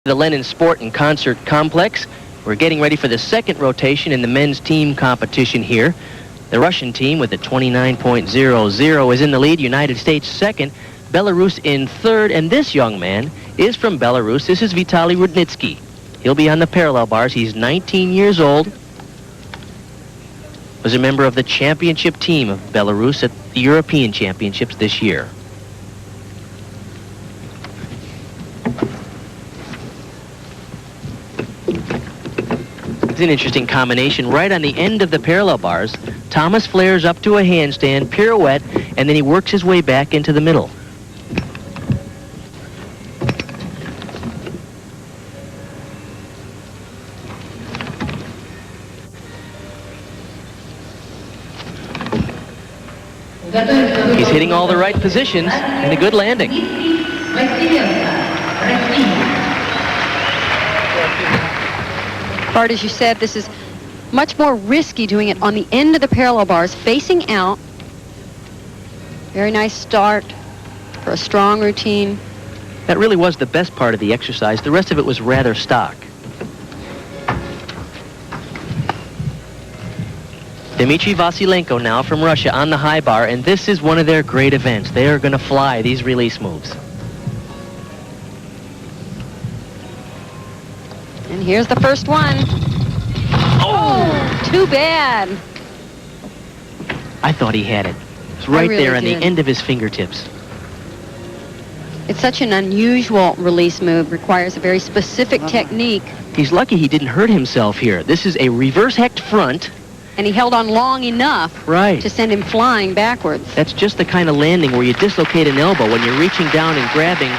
The Lennon Sport and Concert Complex. We're getting ready for the second rotation in the men's team competition here. The Russian team with a 29.00 is in the lead. United States second. Belarus in third. And this young man is from Belarus. This is Vitaly Rudnitsky. He'll be on the parallel bars. He's 19 years old. Was a member of the championship team of Belarus at the European Championships this year. It's an interesting combination. Right on the end of the parallel bars, Thomas flares up to a handstand, pirouette, and then he works his way back into the middle. He's hitting all the right positions and a good landing. Bart, as you said, this is much more risky doing it on the end of the parallel bars, facing out. Very nice start for a strong routine. That really was the best part of the exercise. The rest of it was rather stock. Dmitry Vasilenko now from Russia on the high bar, and this is one of their great events. They are going to fly these release moves. And here's the first one. Oh, too bad. I thought he had it. It's right really there on did. the end of his fingertips. It's such an unusual release move, requires a very specific technique. He's lucky he didn't hurt himself here. This is a reverse hecht front. And he held on long enough to send him flying backwards. That's just the kind of landing where you dislocate an elbow when you're reaching down and grabbing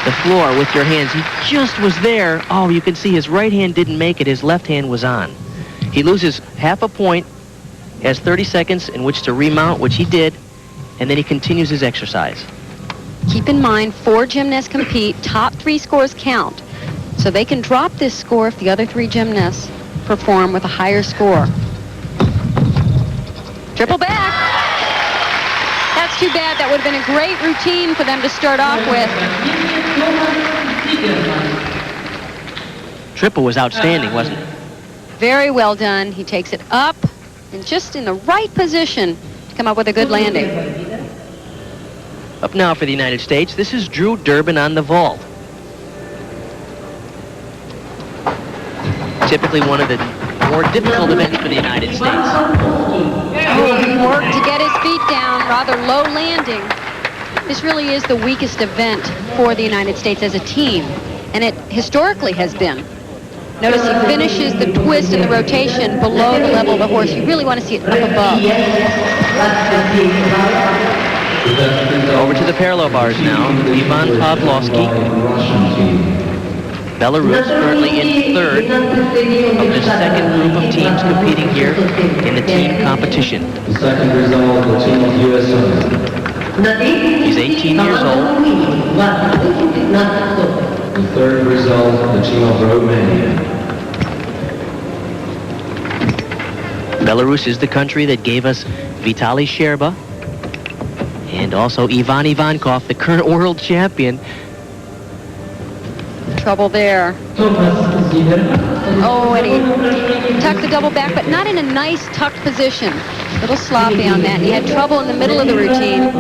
the floor with your hands. He just was there. Oh, you can see his right hand didn't make it. His left hand was on. He loses half a point, has 30 seconds in which to remount, which he did, and then he continues his exercise. Keep in mind, 4 gymnasts compete. Top 3 scores count. So they can drop this score if the other 3 gymnasts perform with a higher score. Triple back. That's too bad. That would have been a great routine for them to start off with. Triple was outstanding, wasn't it? Very well done. He takes it up and just in the right position to come up with a good landing. Up now for the United States, this is Drew Durbin on the vault. Typically one of the more difficult events for the United States. He worked to get his feet down, rather low landing. This really is the weakest event for the United States as a team, and it historically has been. Notice he finishes the twist and the rotation below the level of the horse. You really want to see it up above. Over to the parallel bars now. Ivan Pavlovsky. Belarus currently in third of the second group of teams competing here in the team competition. The second result, the team of USA. He's 18 years old. The third result, the team of Romania. Belarus is the country that gave us Vitaly Sherba and also Ivan Ivankov, the current world champion. Trouble there. Oh, and he tucked the double back, but not in a nice tucked position. A little sloppy on that. He had trouble in the middle of the routine,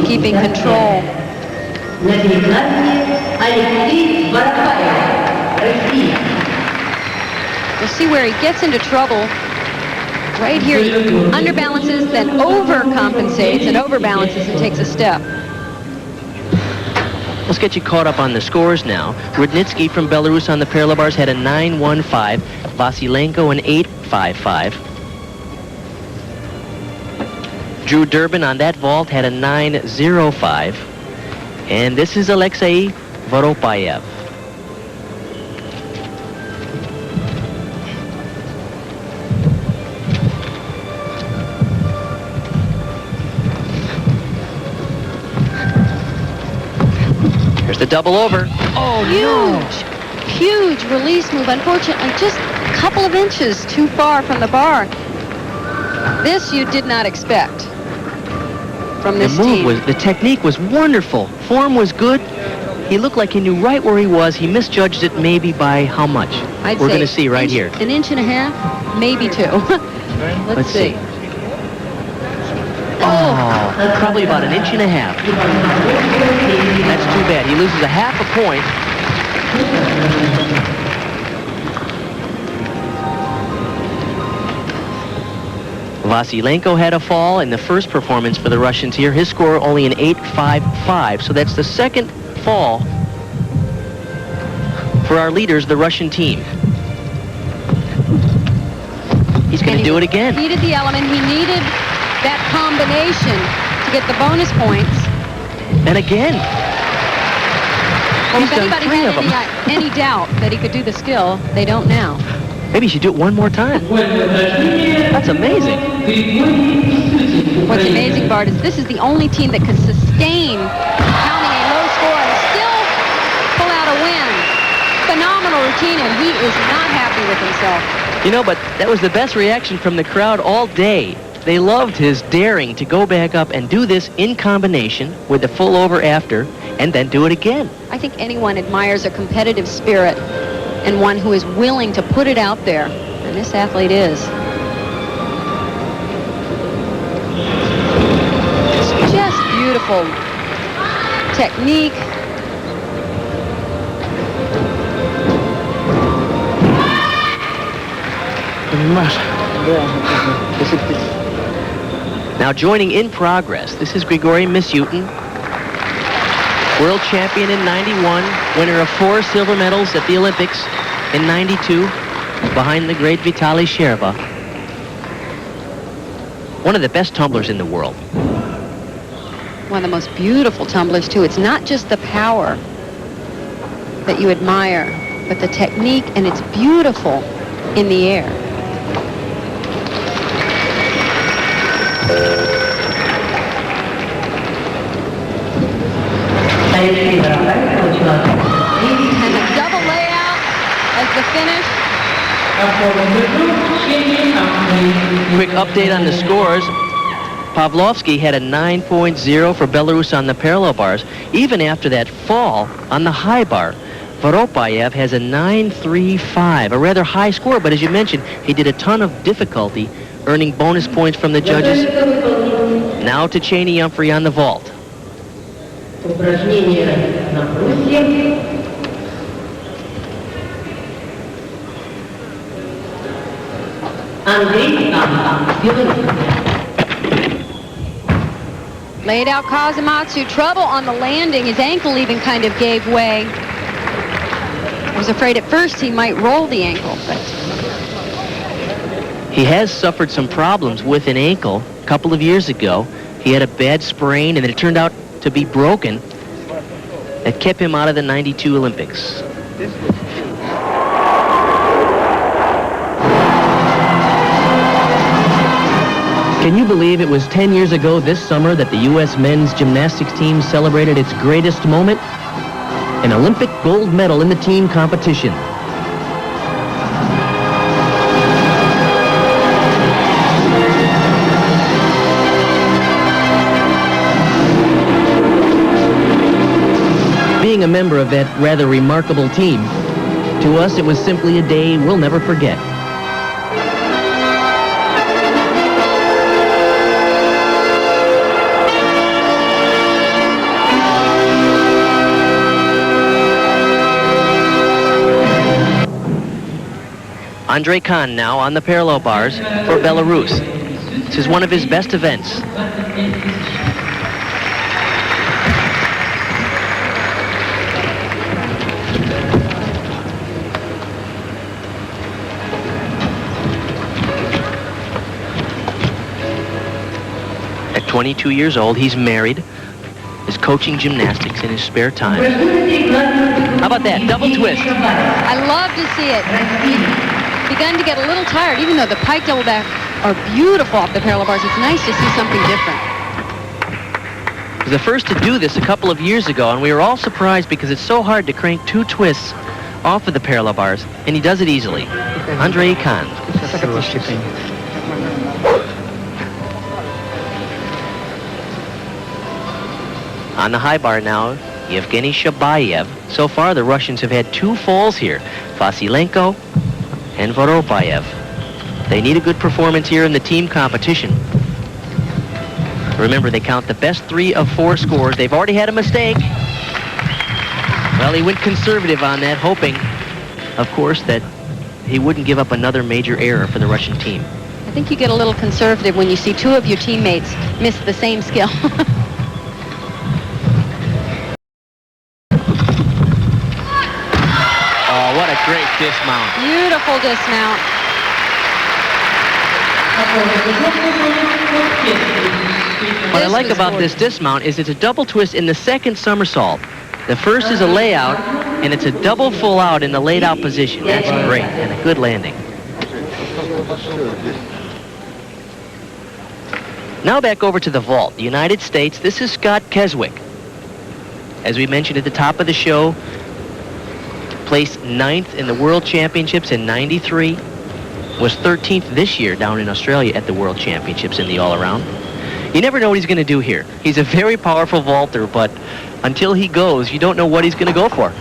keeping control. We'll see where he gets into trouble. Right here, he underbalances, then overcompensates and overbalances and takes a step. Let's get you caught up on the scores now. Rudnitsky from Belarus on the parallel bars had a 9.15. Vasilenko an 8.55. Drew Durbin on that vault had a 9.05. And this is Alexei Voropayev. The double over. Oh, Huge release move. Unfortunately, just a couple of inches too far from the bar. This you did not expect from this team. The technique was wonderful. Form was good. He looked like he knew right where he was. He misjudged it maybe by how much? I'd We're say going to see right here. An inch and a half, maybe 2. Let's see. Oh, probably about an inch and a half. That's too bad. He loses a half a point. Vasilenko had a fall in the first performance for the Russians here. His score only an 8.55, so that's the second fall for our leaders, the Russian team. He's going to do it again. He needed the element. He needed that combination to get the bonus points. And again. Well, He's if done anybody 3 had of them. any doubt that he could do the skill, they don't now. Maybe he should do it one more time. That's amazing. What's amazing, Bart, is this is the only team that can sustain counting a low score and still pull out a win. Phenomenal routine, and he is not happy with himself. You know, but that was the best reaction from the crowd all day. They loved his daring to go back up and do this in combination with the full over after, and then do it again. I think anyone admires a competitive spirit and one who is willing to put it out there, and this athlete is. It's just beautiful technique. Now joining in progress, this is Grigory Misyutin, world champion in 91, winner of 4 silver medals at the Olympics in 92, behind the great Vitaly Sherva. One of the best tumblers in the world. One of the most beautiful tumblers, too. It's not just the power that you admire, but the technique, and it's beautiful in the air. And a double layout as the finish. Quick update on the scores. Pavlovsky had a 9.0 for Belarus on the parallel bars, even after that fall on the high bar. Voropayev has a 9.35, a rather high score, but as you mentioned, he did a ton of difficulty, earning bonus points from the judges. Now to Cheney Humphrey on the vault. Laid out Kazumatsu, trouble on the landing. His ankle even kind of gave way. I was afraid at first he might roll the ankle, but he has suffered some problems with an ankle a couple of years ago. He had a bad sprain, and it turned out to be broken. That kept him out of the 92 Olympics. Can you believe it was 10 years ago this summer that the U.S. men's gymnastics team celebrated its greatest moment? An Olympic gold medal in the team competition. Being a member of that rather remarkable team, to us it was simply a day we'll never forget. Andrei Khan now on the parallel bars for Belarus. This is one of his best events. At 22 years old, he's married, is coaching gymnastics in his spare time. How about that? Double twist. I love to see it. He's begun to get a little tired, even though the pike double back are beautiful off the parallel bars. It's nice to see something different. He was the first to do this a couple of years ago, and we were all surprised because it's so hard to crank 2 twists off of the parallel bars, and he does it easily. Andrei Khan. On the high bar now, Yevgeny Shabayev. So far, the Russians have had 2 falls here, Vasilenko and Voropayev. They need a good performance here in the team competition. Remember, they count the best 3 of 4 scores. They've already had a mistake. Well, he went conservative on that, hoping, of course, that he wouldn't give up another major error for the Russian team. I think you get a little conservative when you see 2 of your teammates miss the same skill. Oh, what a great dismount. Beautiful dismount. What I like about this dismount is it's a double twist in the second somersault. The first is a layout, and it's a double full out in the laid out position. That's great, and a good landing. Now back over to the vault. The United States, this is Scott Keswick. As we mentioned at the top of the show, placed 9th in the World Championships in '93, was 13th this year down in Australia at the World Championships in the all-around. You never know what he's going to do here. He's a very powerful vaulter, but until he goes, you don't know what he's going to go for.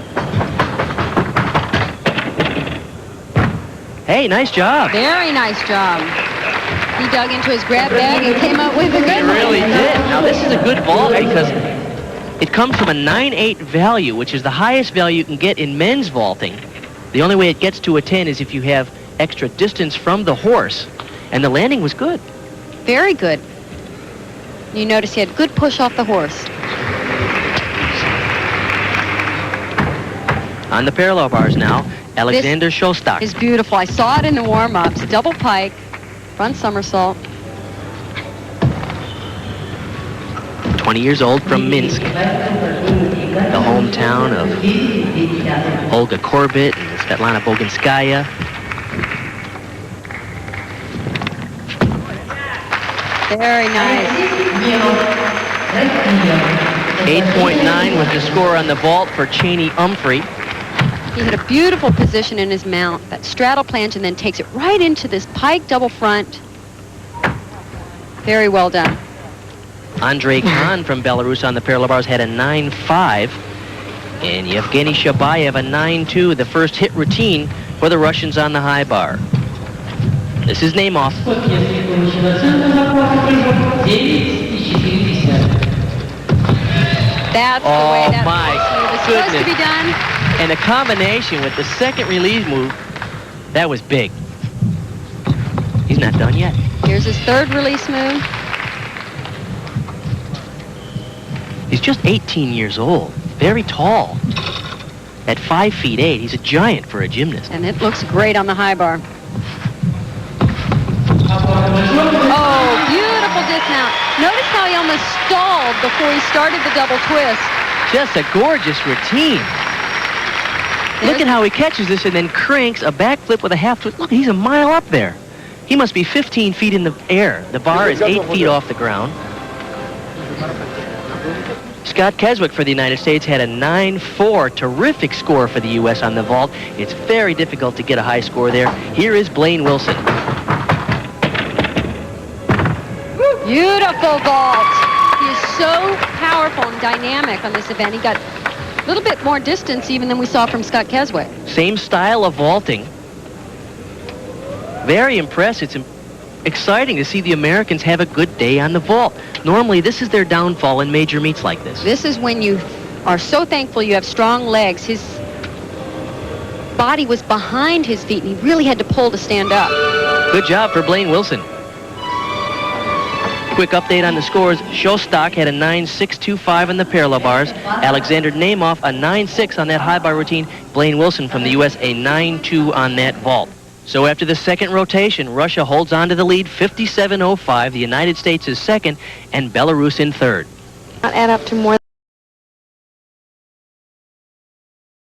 Hey, nice job. Very nice job. He dug into his grab bag and came up with a good one. He really did. Now, this is a good vault because it comes from a 9.8 value, which is the highest value you can get in men's vaulting. The only way it gets to a 10 is if you have extra distance from the horse, and the landing was good. Very good. You notice he had good push off the horse. On the parallel bars now, Alexander Shostak. Is beautiful. I saw it in the warm-ups. Double pike, front somersault. 20 years old from Minsk, the hometown of Olga Korbut and Svetlana Boginskaya. Very nice. 8.9 was the score on the vault for Cheney Humphrey. He had a beautiful position in his mount, that straddle planche, and then takes it right into this pike double front. Very well done. Andrei Khan from Belarus on the parallel bars had a 9.5. And Yevgeny Shabayev a 9.2, the first hit routine for the Russians on the high bar. This is Naimov. That's the way that was supposed to be done. And a combination with the second release move, that was big. He's not done yet. Here's his third release move. He's just 18 years old, very tall. At 5'8", he's a giant for a gymnast. And it looks great on the high bar. Oh, beautiful dismount. Notice how he almost stalled before he started the double twist. Just a gorgeous routine. Look at how he catches this and then cranks a backflip with a half twist. Look, he's a mile up there. He must be 15 feet in the air. The bar is 8 feet off the ground. Scott Keswick for the United States had a 9.4. Terrific score for the U.S. on the vault. It's very difficult to get a high score there. Here is Blaine Wilson. Beautiful vault. He is so powerful and dynamic on this event. He got a little bit more distance even than we saw from Scott Keswick. Same style of vaulting. Very impressive. It's exciting to see the Americans have a good day on the vault. Normally, this is their downfall in major meets like this. This is when you are so thankful you have strong legs. His body was behind his feet, and he really had to pull to stand up. Good job for Blaine Wilson. Quick update on the scores. Shostak had a 9.625 on the parallel bars. Alexander Naimov a 9.6 on that high bar routine. Blaine Wilson from the U.S. a 9.2 on that vault. So after the second rotation, Russia holds on to the lead, 57.05. The United States is second, and Belarus in third. Not add up to more